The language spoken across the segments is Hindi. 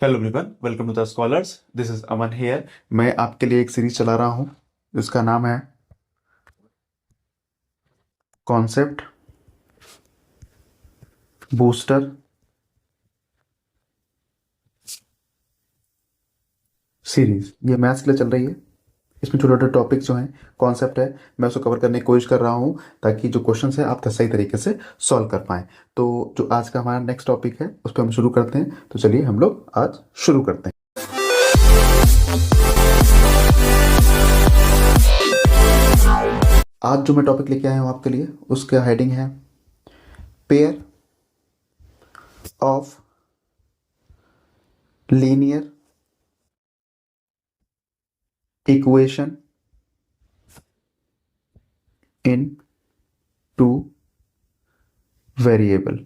Hello everyone, welcome to the scholars. This is Aman here. मैं आपके लिए एक सीरीज चला रहा हूँ जिसका नाम है कॉन्सेप्ट बूस्टर सीरीज। ये मैथ्स के लिए चल रही है। इसमें छोटे छोटे टॉपिक जो हैं, कॉन्सेप्ट है, मैं उसको कवर करने की कोशिश कर रहा हूँ ताकि जो क्वेश्चन है आप सही तरीके से सॉल्व कर पाएं। तो जो आज का हमारा नेक्स्ट टॉपिक है उस पर हम शुरू करते हैं। तो चलिए हम लोग आज शुरू करते हैं। आज जो मैं टॉपिक लेके आया हूँ आपके लिए, उसका हेडिंग है pair of linear equation in two variable.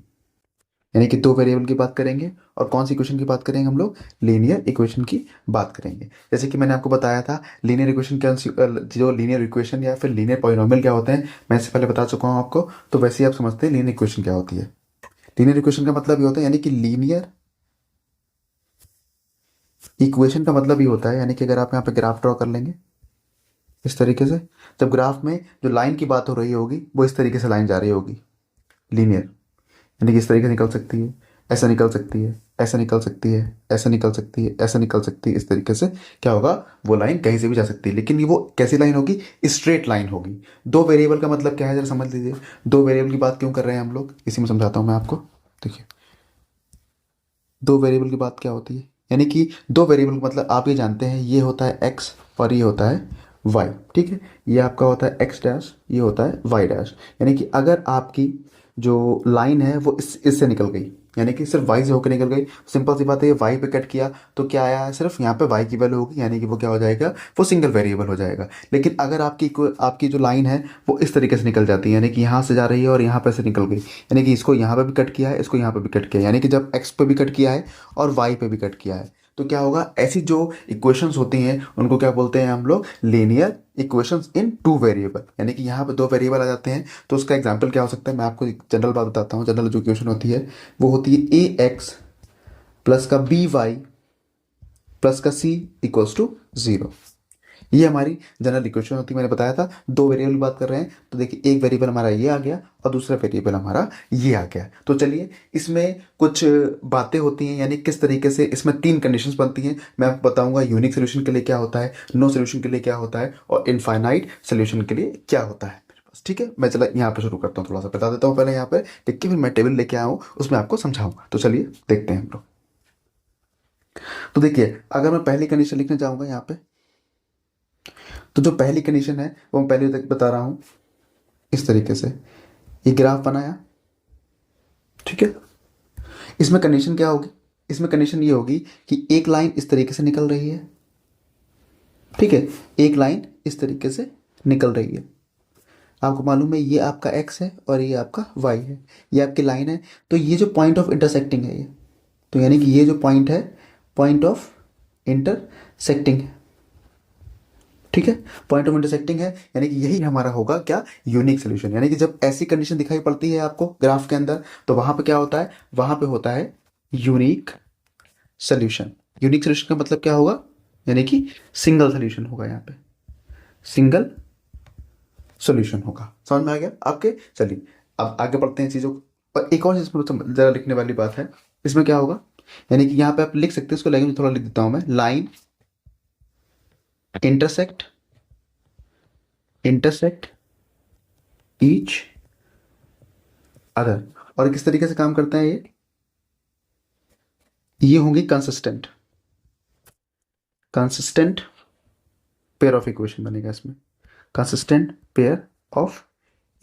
यानी कि दो वेरिएबल की बात करेंगे। और कौन सी इक्वेशन की बात करेंगे हम लोग? लीनियर इक्वेशन की बात करेंगे। जैसे कि मैंने आपको बताया था लीनियर इक्वेशन क्या, जो लीनियर इक्वेशन या फिर लीनियर पॉलिनोमियल क्या होते हैं, मैं इससे पहले बता चुका हूँ आपको। तो वैसे ही आप समझते हैं लीनियर इक्वेशन क्या होती है। लीनियर इक्वेशन का मतलब ये होता है, यानी कि लीनियर इक्वेशन का मतलब ये होता है, यानी कि अगर आप यहाँ पे ग्राफ ड्रॉ कर लेंगे इस तरीके से, जब ग्राफ में जो लाइन की बात हो रही होगी वो इस तरीके से लाइन जा रही होगी लीनियर, यानी कि इस तरीके से निकल सकती है, ऐसा निकल सकती है, ऐसा निकल सकती है, ऐसा निकल सकती है, ऐसा निकल सकती है। इस तरीके से क्या होगा, वो लाइन कहीं से भी जा सकती है, लेकिन ये वो कैसी लाइन होगी? स्ट्रेट लाइन होगी। दो वेरिएबल का मतलब क्या है, जरा समझ लीजिए। दो वेरिएबल की बात क्यों कर रहे हैं हम लोग, इसी में समझाता हूँ मैं आपको। देखिए, दो वेरिएबल की बात क्या होती है, यानी कि दो वेरिएबल का मतलब आप ये जानते हैं, ये होता है एक्स और ये होता है वाई। ठीक है, ये आपका होता है एक्स डैश, ये होता है वाई डैश। यानी कि अगर आपकी जो लाइन है वो इससे निकल गई, यानी कि सिर्फ वाई से होकर निकल गई, सिंपल सी बात है, ये वाई पे कट किया तो क्या आया है, सिर्फ यहाँ पे वाई की वैल्यू होगी, यानी कि वो क्या हो जाएगा, वो सिंगल वेरिएबल हो जाएगा। लेकिन अगर आपकी जो लाइन है वो इस तरीके से निकल जाती है, यानी कि यहाँ से जा रही है और यहाँ पे से निकल गई, यानी कि इसको यहाँ पे भी कट किया है, इसको यहाँ पे भी कट किया है, यानी कि जब एक्स पे भी कट किया है और वाई पे भी कट किया है, तो क्या होगा, ऐसी जो इक्वेशंस होती हैं उनको क्या बोलते हैं हम लोग? लीनियर इक्वेशंस इन टू वेरिएबल। यानी कि यहाँ पे दो वेरिएबल आ जाते हैं, तो उसका एग्जांपल क्या हो सकता है, मैं आपको एक जनरल बात बताता हूँ। जनरल जो इक्वेशन होती है वो होती है ए एक्स प्लस का बी वाई प्लस का सी इक्वल्स टू जीरो। ये हमारी जनरल इक्वेशन होती है। मैंने बताया था दो वेरिएबल की बात कर रहे हैं, तो देखिए एक वेरिएबल हमारा ये आ गया और दूसरा वेरिएबल हमारा ये आ गया। तो चलिए, इसमें कुछ बातें होती हैं, यानी किस तरीके से इसमें तीन कंडीशंस बनती हैं, मैं आपको बताऊंगा। यूनिक सोल्यूशन के लिए क्या होता है, नो सोल्यूशन के लिए क्या होता है, और इनफाइनाइट सोल्यूशन के लिए क्या होता है मेरे पास। ठीक है, मैं चला यहाँ पे शुरू करता हूँ, थोड़ा सा बता देता हूँ पहले यहाँ पे, लिख के फिर मैं टेबल लेके आया हूँ, उसमें आपको समझाऊंगा। तो चलिए देखते हैं हम लोग। तो देखिए, अगर मैं पहली कंडीशन लिखने जाऊंगा यहाँ पे, तो जो पहली कंडीशन है वो मैं पहले तक बता रहा हूँ। इस तरीके से ये ग्राफ बनाया, ठीक है। इसमें कंडीशन क्या होगी? इसमें कंडीशन ये होगी कि एक लाइन इस तरीके से निकल रही है, ठीक है, एक लाइन इस तरीके से निकल रही है। आपको मालूम है ये आपका एक्स है और ये आपका वाई है, ये आपकी लाइन है। तो ये जो पॉइंट ऑफ इंटरसेक्टिंग है ये, तो यानी कि ये जो पॉइंट है, पॉइंट ऑफ इंटरसेक्टिंग है, ठीक है, पॉइंट ऑफ इंटरसेक्टिंग है। यानी कि यही हमारा होगा क्या, यूनिक सोल्यूशन। यानी कि जब ऐसी कंडीशन दिखाई पड़ती है आपको ग्राफ के अंदर, तो वहां पे क्या होता है, वहां पे होता है यूनिक सोल्यूशन। यूनिक सोल्यूशन का मतलब क्या होगा, यानी कि सिंगल सोल्यूशन होगा, यहाँ पे सिंगल सोल्यूशन होगा। समझ में आ गया आपके? चलिए अब आगे बढ़ते हैं चीज़ों को। और एक और चीज़ इसमें जरा लिखने वाली बात है, इसमें क्या होगा, यानी कि यहाँ पे आप लिख सकते हैं, इसको लैंग्वेज थोड़ा लिख देता हूँ मैं। Line intersect intersect each other. और किस तरीके से काम करता है ये होंगी consistent, consistent pair of equation बनेगा इसमें। कंसिस्टेंट पेयर ऑफ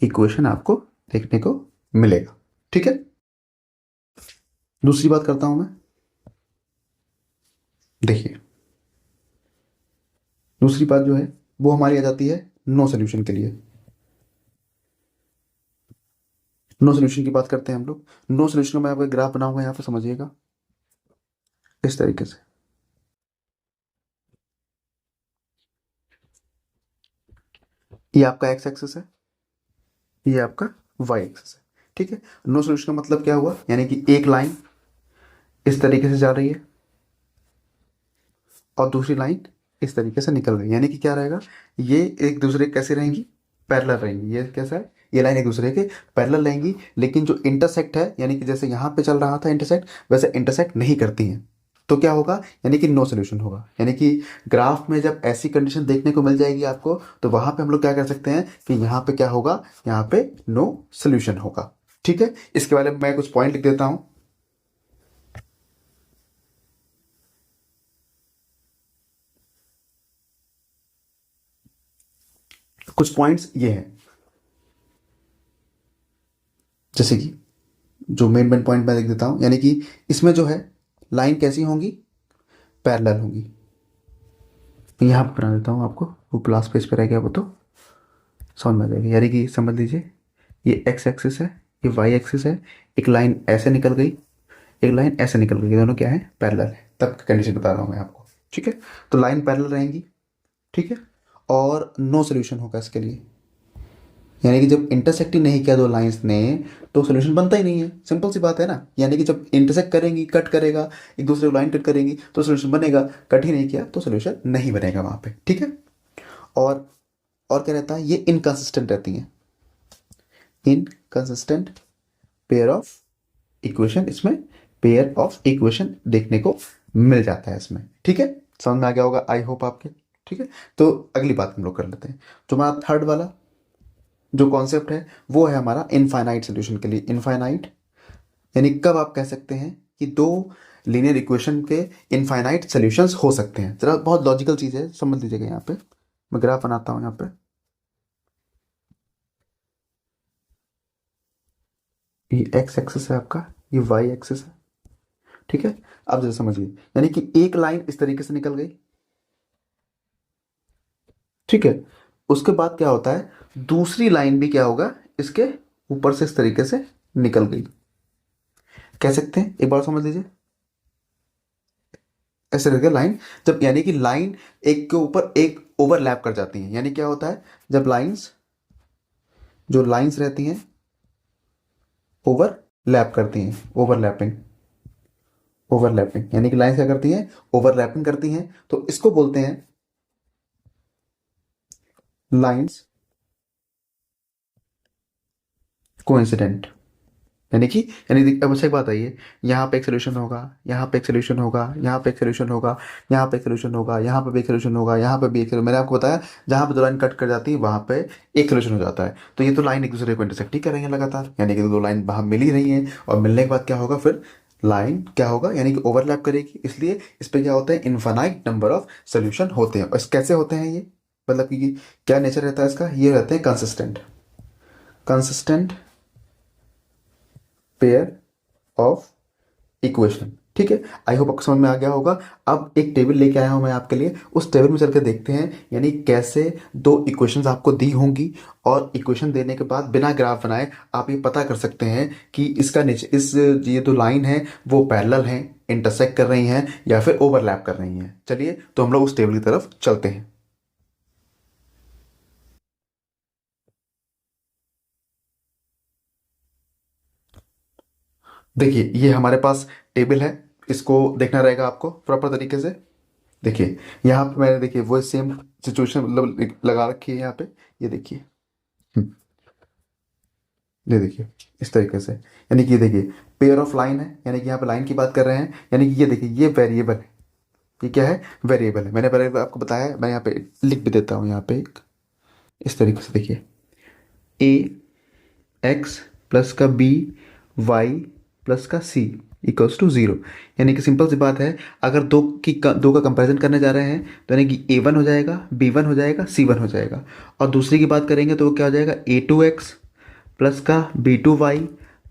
इक्वेशन आपको देखने को मिलेगा, ठीक है। दूसरी बात करता हूं मैं, देखिए दूसरी बात जो है वो हमारी आ जाती है नो सोल्यूशन के लिए। नो सोल्यूशन की बात करते हैं हम लोग। नो सोल्यूशन का मैं आपको ग्राफ बनाऊंगा, यहाँ पे समझिएगा इस तरीके से। ये आपका एक्स एक्सिस है, ये आपका वाई एक्सिस है, ठीक है। नो सोल्यूशन का मतलब क्या हुआ, यानी कि एक लाइन इस तरीके से जा रही है, और दूसरी लाइन इस तरीके से निकल गई, यानी कि क्या रहेगा, ये एक दूसरे के कैसे रहेंगी, पैरेलल रहेंगी। ये कैसा है, ये लाइन एक दूसरे के पैरेलल रहेंगी, लेकिन जो इंटरसेक्ट है, यानी कि जैसे यहाँ पे चल रहा था इंटरसेक्ट, वैसे इंटरसेक्ट नहीं करती हैं। तो क्या होगा, यानी कि नो सोल्यूशन होगा। यानी कि ग्राफ में जब ऐसी कंडीशन देखने को मिल जाएगी आपको, तो वहां पे हम लोग क्या कर सकते हैं कि यहाँ पे क्या होगा, यहाँ पे नो सोल्यूशन होगा। ठीक है, इसके बारे में मैं कुछ पॉइंट लिख देता हूं। कुछ पॉइंट्स ये हैं, जैसे कि जो मेन मेन पॉइंट मैं लिख देता हूं, यानी कि इसमें जो है लाइन कैसी होंगी, पैरेलल होंगी। मैं यहाँ पर बना देता हूँ आपको, वो क्लास पेज पे रह गया वो तो समझ में आ जाएगी। यानी कि समझ लीजिए, ये एक्स एक्सिस है, ये वाई एक्सिस है, एक लाइन ऐसे निकल गई, एक लाइन ऐसे निकल गई, दोनों क्या है, पैरेलल है। तब कंडीशन बता रहा हूँ मैं आपको। ठीक है, तो लाइन पैरेलल रहेंगी। ठीक है, और नो सोल्यूशन होगा इसके लिए, यानी कि जब इंटरसेक्ट ही नहीं किया दो लाइंस ने, तो सोल्यूशन बनता ही नहीं है। सिंपल सी बात है ना, यानी कि जब इंटरसेक्ट करेंगी, कट करेगा, एक दूसरे को लाइन कट करेंगी तो सोल्यूशन बनेगा, कट ही नहीं किया तो सोल्यूशन नहीं बनेगा वहां पे। ठीक है, और और क्या रहता है, ये इनकंसिस्टेंट रहती हैं, इनकंसिस्टेंट पेयर ऑफ इक्वेशन, इसमें पेयर ऑफ इक्वेशन देखने को मिल जाता है इसमें। ठीक है, समझ में आ गया होगा आई होप आपके। ठीक है, तो अगली बात हम लोग कर लेते हैं। तो हमारा थर्ड वाला जो कॉन्सेप्ट है वो है हमारा इनफाइनाइट सोल्यूशन के लिए। इनफाइनाइट यानी कब आप कह सकते हैं कि दो लीनियर इक्वेशन के इनफाइनाइट सॉल्यूशंस हो सकते हैं। जरा बहुत लॉजिकल चीज़ है, समझ लीजिएगा। यहाँ पे मैं ग्राफ बनाता हूँ, यहाँ पे ये एक्स एक्सिस है आपका, ये वाई एक्सिस है। ठीक है, अब जरा समझिए, यानी कि एक लाइन इस तरीके से निकल गई। ठीक है, उसके बाद क्या होता है, दूसरी लाइन भी क्या होगा, इसके ऊपर से इस तरीके से निकल गई। कह सकते हैं, एक बार समझ लीजिए, ऐसे करके लाइन, जब यानी कि लाइन एक के ऊपर एक ओवरलैप कर जाती हैं, यानी क्या होता है, जब लाइंस, जो लाइंस रहती हैं ओवरलैप करती हैं, ओवरलैपिंग, ओवरलैपिंग यानी कि लाइंस क्या करती हैं, ओवरलैपिंग करती हैं, तो इसको बोलते हैं लाइंस कोइंसिडेंट। अब अच्छा एक बात आइए, यहाँ पे एक सोल्यूशन होगा, यहाँ पे एक सोल्यूशन होगा, यहाँ पे एक सोल्यूशन होगा, यहाँ पे एक सोल्यूशन होगा, यहाँ पे भी एक सोल्यूशन होगा, यहाँ पे भी एक, मैंने आपको बताया जहाँ पे दो लाइन कट कर जाती है वहाँ पे एक सोल्यूशन हो जाता है। तो ये तो लाइन एक दूसरे को इंटरसेक्ट ही कर रही है लगातार, यानी कि दो लाइन वहाँ मिल ही रही हैं, और मिलने के बाद क्या होगा, फिर लाइन क्या होगा, यानी कि ओवरलैप करेगी, इसलिए इस पर क्या होता है, इनफाइनाइट नंबर ऑफ सोल्यूशन होते हैं। और कैसे होते हैं ये, मतलब कि क्या नेचर रहता है इसका, ये रहते हैं consistent, consistent pair of equation. ठीक है, आई होप आपको समझ में आ गया होगा। अब एक टेबल लेके आया हूं मैं आपके लिए, उस टेबल में चलकर देखते हैं, यानी कैसे दो इक्वेशंस आपको दी होंगी, और इक्वेशन देने के बाद बिना ग्राफ बनाए आप ये पता कर सकते हैं कि इसका नेचर, इस ये दो लाइन है वो पैरेलल हैं, इंटरसेक्ट कर रही हैं, या फिर ओवरलैप कर रही हैं। चलिए तो हम लोग उस टेबल की तरफ चलते हैं। देखिए, ये हमारे पास टेबल है, इसको देखना रहेगा आपको प्रॉपर तरीके से। देखिए, यहाँ पे मैंने, देखिए वो सेम सिचुएशन मतलब लगा रखी है यहाँ पे, ये देखिए। हम्म, ये देखिए इस तरीके से, यानी कि ये देखिए पेयर ऑफ लाइन है, यानी कि यहाँ पे लाइन की बात कर रहे हैं, यानी कि ये देखिए ये वेरिएबल है, ये क्या है, वेरिएबल है। मैंने पहले आपको बताया है, मैं यहाँ पे लिख भी देता हूँ यहाँ पे एक, इस तरीके से देखिए, ए एक्स प्लस का बी वाई प्लस का सी इक्वल्स टू जीरो। यानी कि सिंपल सी बात है, अगर दो का कंपैरिजन करने जा रहे हैं, तो यानी कि ए वन हो जाएगा, बी वन हो जाएगा, सी वन हो जाएगा, और दूसरी की बात करेंगे तो वो क्या हो जाएगा, ए टू एक्स प्लस का बी टू वाई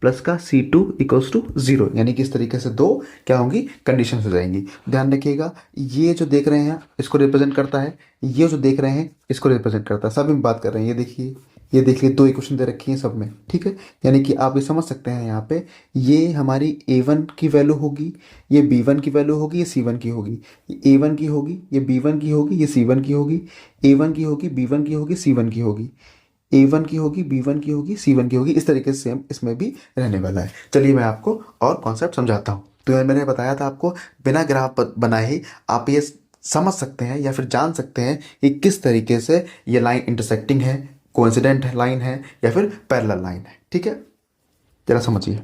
प्लस का सी टू इक्वल्स टू जीरो। यानी कि इस तरीके से दो क्या होंगी, कंडीशन हो जाएंगी। ध्यान रखिएगा, ये जो देख रहे हैं इसको रिप्रेजेंट करता है, ये जो देख रहे हैं इसको रिप्रेजेंट करता है, सब में बात कर रहे हैं। ये देखिए, ये देखिए दो इक्वेशन दे रखी हैं सब में। ठीक है, यानी कि आप ये समझ सकते हैं यहाँ पे, ये हमारी ए वन की वैल्यू होगी, ये बी वन की वैल्यू होगी, ये सी वन की होगी, ये ए वन की होगी, ये बी वन की होगी, ये सी वन की होगी, ए वन की होगी, बी वन की होगी, सी वन की होगी, ए वन की होगी, बी वन की होगी, सी वन की होगी। इस तरीके से सेम इसमें भी रहने वाला है। चलिए मैं आपको और कॉन्सेप्ट समझाता हूँ। तो यार मैंने बताया था आपको, बिना ग्राफ बनाए ही आप ये समझ सकते हैं या फिर जान सकते हैं कि किस तरीके से ये लाइन इंटरसेक्टिंग है, कोइंसिडेंट लाइन है या फिर पैरेलल लाइन है। ठीक है, जरा समझिए,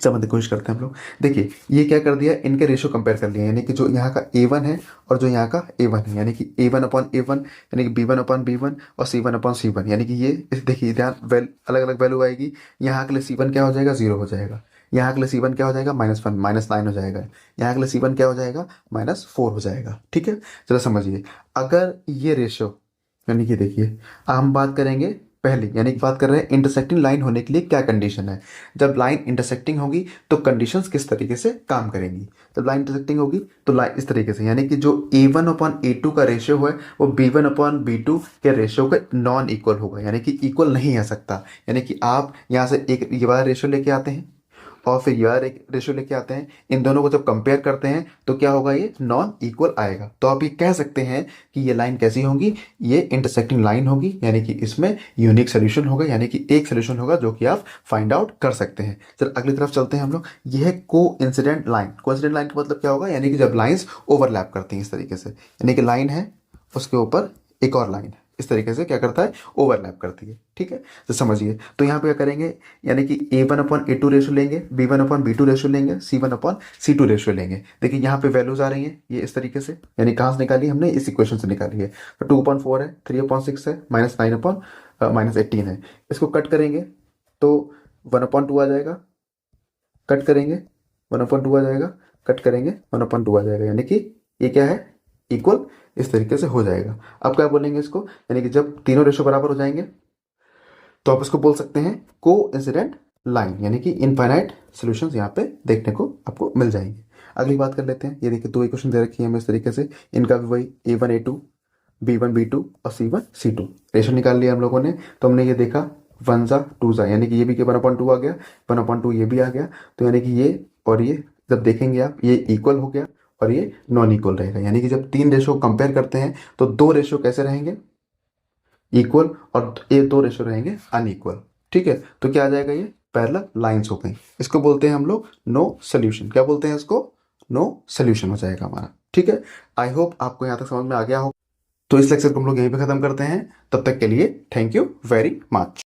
समझने की कोशिश करते हैं हम लोग। देखिए ये क्या कर दिया, इनके रेशियो कंपेयर कर लिया, यानी कि जो यहाँ का A1 है और जो यहाँ का A1 है, यानी कि A1/A1 यानी कि B1/B1 और C1/C1, यानी कि ये देखिए ध्यान, अलग अलग वैल्यू आएगी। यहाँ के लिए C1 क्या हो जाएगा, 0 हो जाएगा। यहाँ के लिए C1 क्या हो जाएगा, -1 -9 हो जाएगा। यहाँ के लिए C1 क्या हो जाएगा, -4 हो जाएगा। ठीक है, चलो समझिए, अगर ये रेशियो, यानी कि देखिए हम बात करेंगे पहली, यानी कि बात कर रहे हैं इंटरसेक्टिंग लाइन होने के लिए क्या कंडीशन है। जब लाइन इंटरसेक्टिंग होगी तो कंडीशंस किस तरीके से काम करेंगी। जब लाइन इंटरसेक्टिंग होगी तो लाइन इस तरीके से, यानी कि जो A1/A2 का रेशियो है वो B1/B2 के रेशियो के नॉन इक्वल होगा, यानी कि इक्वल नहीं आ सकता। यानी कि आप यहाँ से एक ये वाला रेशियो लेके आते हैं और फिर यार एक रेशियो लेके आते हैं, इन दोनों को जब कंपेयर करते हैं तो क्या होगा, ये नॉन इक्वल आएगा। तो आप ये कह सकते हैं कि ये लाइन कैसी होगी, ये इंटरसेक्टिंग लाइन होगी, यानी कि इसमें यूनिक सोल्यूशन होगा, यानी कि एक सोल्यूशन होगा जो कि आप फाइंड आउट कर सकते हैं। चल अगली तरफ चलते हैं हम लोग। ये है कोइंसिडेंट लाइन। कोइंसिडेंट लाइन का मतलब क्या होगा, यानी कि जब लाइन्स ओवरलैप करती हैं इस तरीके से, यानी कि लाइन है उसके ऊपर एक और लाइन है, इस तरीके से क्या करता है, ओवरलैप करती है। ठीक है, तो समझिए, तो यहाँ पे क्या करेंगे, यानी कि A1/A2 रेशियो लेंगे, B1/B2 रेशियो लेंगे, C1/C2 रेशियो लेंगे। देखिए यहाँ पे वैल्यूज आ रही हैं ये इस तरीके से, यानी कहाँ से निकाली हमने, इस इक्वेशन से निकाली है। तो 2/4 है, 3/6 है, -9/-18 है। इसको कट करेंगे तो 1/2 आ जाएगा, कट करेंगे 1/2 आ जाएगा, कट करेंगे 1/2 आ जाएगा, यानी कि ये क्या है, इक्वल इस तरीके से हो जाएगा। अब क्या बोलेंगे इसको, यानी कि जब तीनों रेशो बराबर हो जाएंगे तो आप इसको बोल सकते हैं कोइंसिडेंट लाइन, यानी कि इनफाइनाइट सॉल्यूशंस यहाँ पे देखने को आपको मिल जाएंगे। अगली बात कर लेते हैं। ये देखिए दो इक्वेशन दे रखी है हमें इस तरीके से, इनका भी वही A1/A2, B1/B2 और C1/C2 रेशो निकाल लिया हम लोगों ने। तो हमने ये देखा 1 सा 2 सा, यानी कि ये भी 1/2 आ गया, 1/2 ये भी आ गया। तो यानी कि ये और ये जब देखेंगे आप, ये इक्वल हो गया और ये नॉन इक्वल रहेगा। यानी कि जब तीन रेशो कंपेयर करते हैं तो दो रेशो कैसे रहेंगे, इक्वल, और ये दो रेशो रहेंगे अनइक्वल। ठीक है, तो क्या आ जाएगा, ये पैरेलल लाइंस हो गई। इसको बोलते हैं हम लोग नो सोल्यूशन। क्या बोलते हैं इसको, नो सोल्यूशन हो जाएगा हमारा। ठीक है, आई होप आपको यहाँ तक समझ में आ गया हो। तो इस लेक्चर को हम लोग यहीं पे खत्म करते हैं। तब तक के लिए थैंक यू वेरी मच।